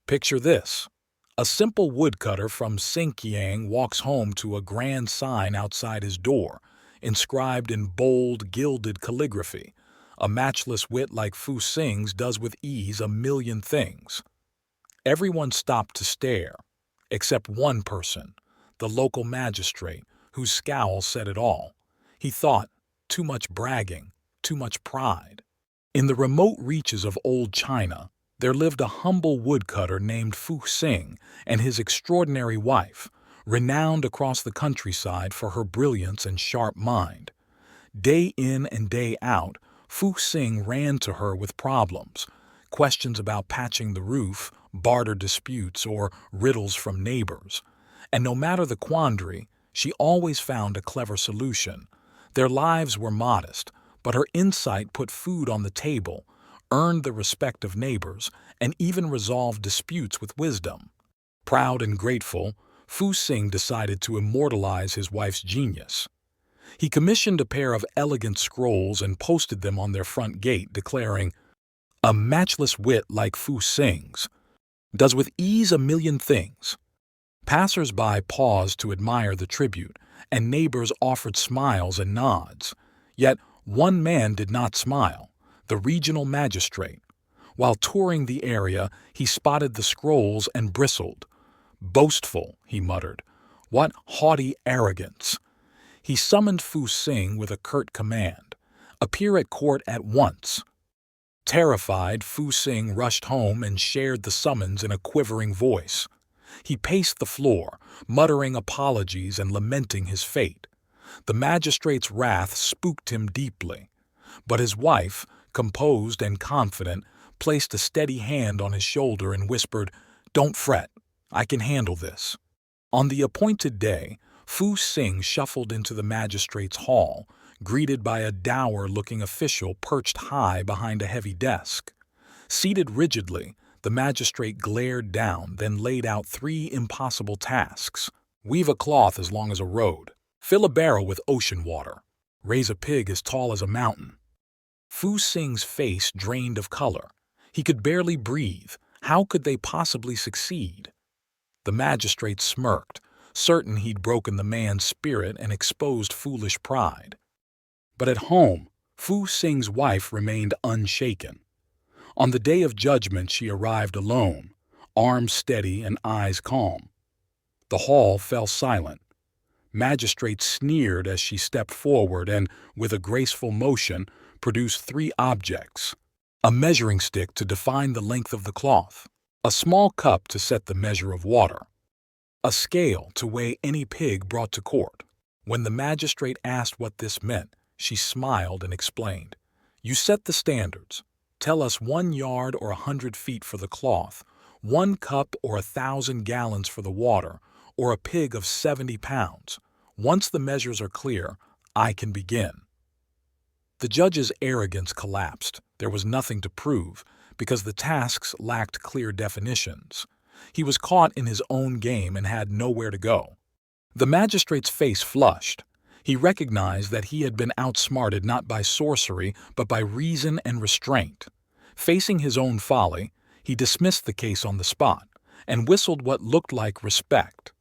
Picture this. A simple woodcutter from Sinkiang walks home to a grand sign outside his door, inscribed in bold, gilded calligraphy. A matchless wit like Fuming's does with ease a million things. Everyone stopped to stare, except one person, the local magistrate, whose scowl said it all. He thought, too much bragging, too much pride. In the remote reaches of old China, there lived a humble woodcutter named Fuming and his extraordinary wife, renowned across the countryside for her brilliance and sharp mind. Day in and day out, Fuming ran to her with problems, questions about patching the roof, barter disputes, or riddles from neighbors. And no matter the quandary, she always found a clever solution. Their lives were modest, but her insight put food on the table, earned the respect of neighbors, and even resolved disputes with wisdom. Proud and grateful, Fuming decided to immortalize his wife's genius. He commissioned a pair of elegant scrolls and posted them on their front gate, declaring, "A matchless wit like Fuming's does with ease a million things." Passers-by paused to admire the tribute, and neighbors offered smiles and nods. Yet one man did not smile, the regional magistrate. While touring the area, he spotted the scrolls and bristled. "Boastful," he muttered. "What haughty arrogance!" He summoned Fuming with a curt command, "Appear at court at once." Terrified, Fuming rushed home and shared the summons in a quivering voice. He paced the floor, muttering apologies and lamenting his fate. The magistrate's wrath spooked him deeply. But his wife, composed and confident, placed a steady hand on his shoulder and whispered, "Don't fret, I can handle this." On the appointed day, Fuming shuffled into the magistrate's hall, greeted by a dour-looking official perched high behind a heavy desk. Seated rigidly, the magistrate glared down, then laid out 3 impossible tasks. Weave a cloth as long as a road. Fill a barrel with ocean water. Raise a pig as tall as a mountain. Fuming's face drained of color. He could barely breathe. How could they possibly succeed? The magistrate smirked, certain he'd broken the man's spirit and exposed foolish pride. But at home, Fuming's wife remained unshaken. On the day of judgment she arrived alone, arms steady and eyes calm. The hall fell silent. Magistrate sneered as she stepped forward and, with a graceful motion, produced 3 objects: a measuring stick to define the length of the cloth, a small cup to set the measure of water, a scale to weigh any pig brought to court. When the magistrate asked what this meant, she smiled and explained, "You set the standards. Tell us 1 yard or 100 feet for the cloth, 1 cup or 1,000 gallons for the water, or a pig of 70 pounds. Once the measures are clear, I can begin." The judge's arrogance collapsed. There was nothing to prove, because the tasks lacked clear definitions. He was caught in his own game and had nowhere to go. The magistrate's face flushed. He recognized that he had been outsmarted not by sorcery, but by reason and restraint. Facing his own folly, he dismissed the case on the spot and whistled what looked like respect.